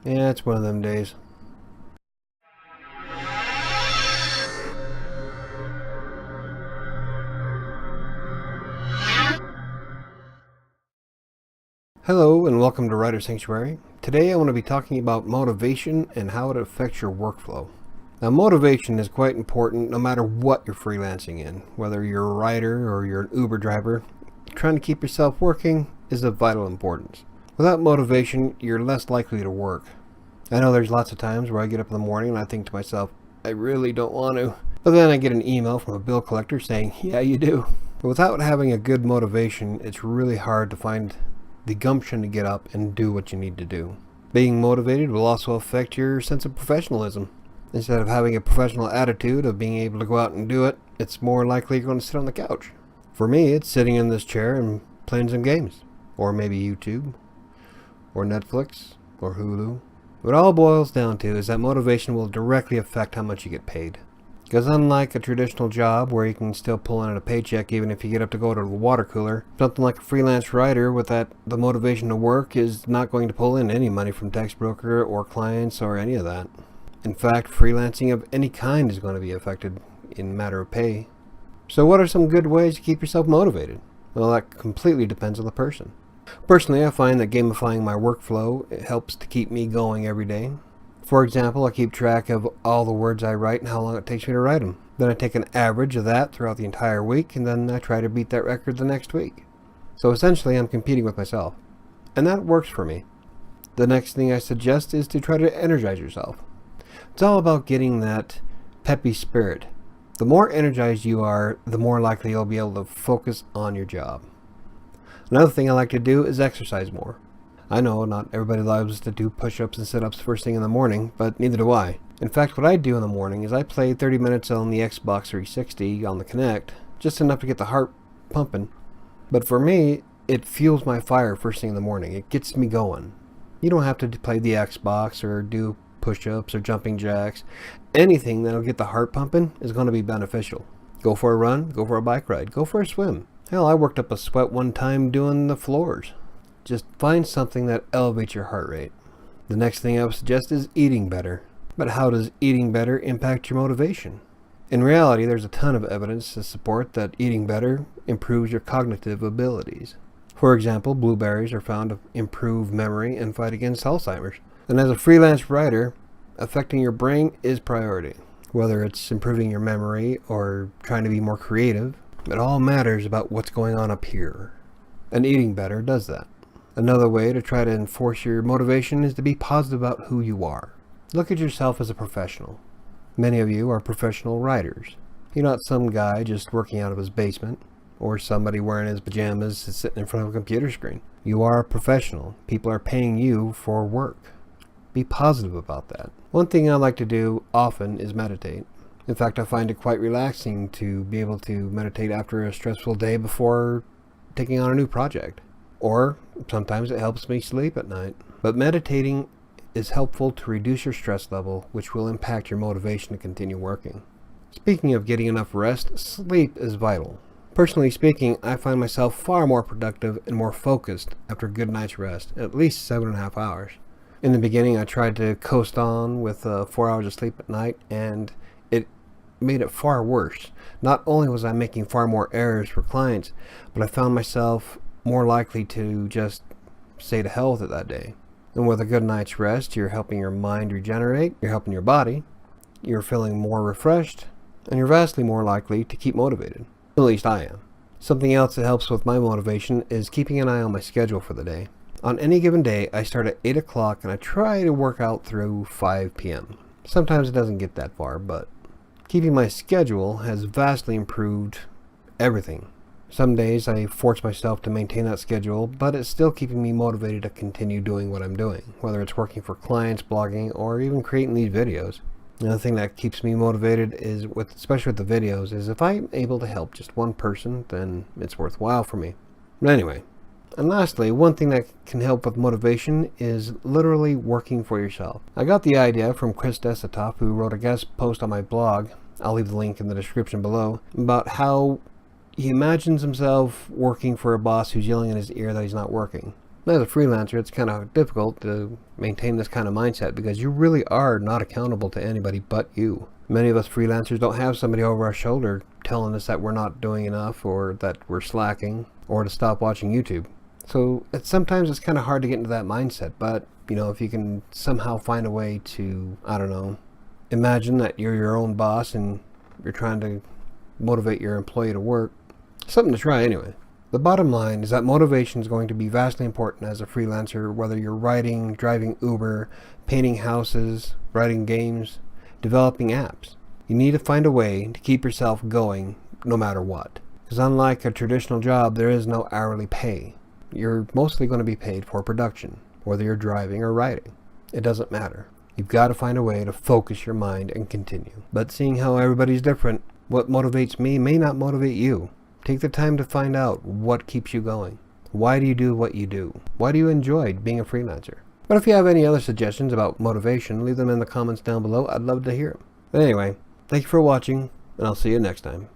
Yeah, it's one of them days. Hello and welcome to Writer Sanctuary. Today I want to be talking about motivation and how it affects your workflow. Now, motivation is quite important no matter what you're freelancing in. Whether you're a writer or you're an Uber driver, trying to keep yourself working is of vital importance. Without motivation, you're less likely to work. I know there's lots of times where I get up in the morning and I think to myself, I really don't want to. But then I get an email from a bill collector saying, yeah, you do. But without having a good motivation, it's really hard to find the gumption to get up and do what you need to do. Being motivated will also affect your sense of professionalism. Instead of having a professional attitude of being able to go out and do it, it's more likely you're going to sit on the couch. For me, it's sitting in this chair and playing some games. Or maybe YouTube. Or Netflix. Or Hulu. What it all boils down to is that motivation will directly affect how much you get paid. Because unlike a traditional job where you can still pull in a paycheck even if you get up to go to the water cooler, something like a freelance writer with the motivation to work is not going to pull in any money from tax broker or clients or any of that. In fact, freelancing of any kind is going to be affected in matter of pay. So what are some good ways to keep yourself motivated? Well, that completely depends on the person. Personally, I find that gamifying my workflow helps to keep me going every day. For example, I keep track of all the words I write and how long it takes me to write them. Then I take an average of that throughout the entire week, and then I try to beat that record the next week. So essentially, I'm competing with myself. And that works for me. The next thing I suggest is to try to energize yourself. It's all about getting that peppy spirit. The more energized you are, the more likely you'll be able to focus on your job. Another thing I like to do is exercise more. I know not everybody loves to do push-ups and sit-ups first thing in the morning, but neither do I. In fact, what I do in the morning is I play 30 minutes on the Xbox 360 on the Kinect, just enough to get the heart pumping. But for me, it fuels my fire first thing in the morning. It gets me going. You don't have to play the Xbox or do push-ups or jumping jacks. Anything that'll get the heart pumping is going to be beneficial. Go for a run, go for a bike ride, go for a swim. Hell, I worked up a sweat one time doing the floors. Just find something that elevates your heart rate. The next thing I would suggest is eating better. But how does eating better impact your motivation? In reality, there's a ton of evidence to support that eating better improves your cognitive abilities. For example, blueberries are found to improve memory and fight against Alzheimer's. And as a freelance writer, affecting your brain is priority. Whether it's improving your memory or trying to be more creative, it all matters about what's going on up here. And eating better does that. Another way to try to enforce your motivation is to be positive about who you are. Look at yourself as a professional. Many of you are professional writers. You're not some guy just working out of his basement, or somebody wearing his pajamas sitting in front of a computer screen. You are a professional. People are paying you for work. Be positive about that. One thing I like to do often is meditate. In fact, I find it quite relaxing to be able to meditate after a stressful day before taking on a new project. Or sometimes it helps me sleep at night. But meditating is helpful to reduce your stress level, which will impact your motivation to continue working. Speaking of getting enough rest, sleep is vital. Personally speaking, I find myself far more productive and more focused after a good night's rest, at least 7.5 hours. In the beginning, I tried to coast on with 4 hours of sleep at night, and it made it far worse. Not only was I making far more errors for clients, but I found myself more likely to just say to hell with it that day. And with a good night's rest, you're helping your mind regenerate, you're helping your body, you're feeling more refreshed, and you're vastly more likely to keep motivated. At least I am. Something else that helps with my motivation is keeping an eye on my schedule for the day. On any given day, I start at 8 o'clock and I try to work out through 5 p.m. Sometimes it doesn't get that far, but keeping my schedule has vastly improved everything. Some days I force myself to maintain that schedule, but it's still keeping me motivated to continue doing what I'm doing, whether it's working for clients, blogging, or even creating these videos. Another thing that keeps me motivated is, especially with the videos, is if I'm able to help just one person, then it's worthwhile for me. But anyway, and lastly, one thing that can help with motivation is literally working for yourself. I got the idea from Chris Desitoff, who wrote a guest post on my blog, I'll leave the link in the description below, about how he imagines himself working for a boss who's yelling in his ear that he's not working. As a freelancer, it's kind of difficult to maintain this kind of mindset because you really are not accountable to anybody but you. Many of us freelancers don't have somebody over our shoulder telling us that we're not doing enough, or that we're slacking, or to stop watching YouTube. So sometimes it's kind of hard to get into that mindset, but if you can somehow find a way to, I don't know, imagine that you're your own boss and you're trying to motivate your employee to work. Something to try anyway. The bottom line is that motivation is going to be vastly important as a freelancer, whether you're writing, driving Uber, painting houses, writing games, developing apps. You need to find a way to keep yourself going no matter what. Because unlike a traditional job, there is no hourly pay. You're mostly going to be paid for production, whether you're driving or writing. It doesn't matter. You've got to find a way to focus your mind and continue. But seeing how everybody's different, what motivates me may not motivate you. Take the time to find out what keeps you going. Why do you do what you do? Why do you enjoy being a freelancer? But if you have any other suggestions about motivation, leave them in the comments down below. I'd love to hear them. But anyway, thank you for watching, and I'll see you next time.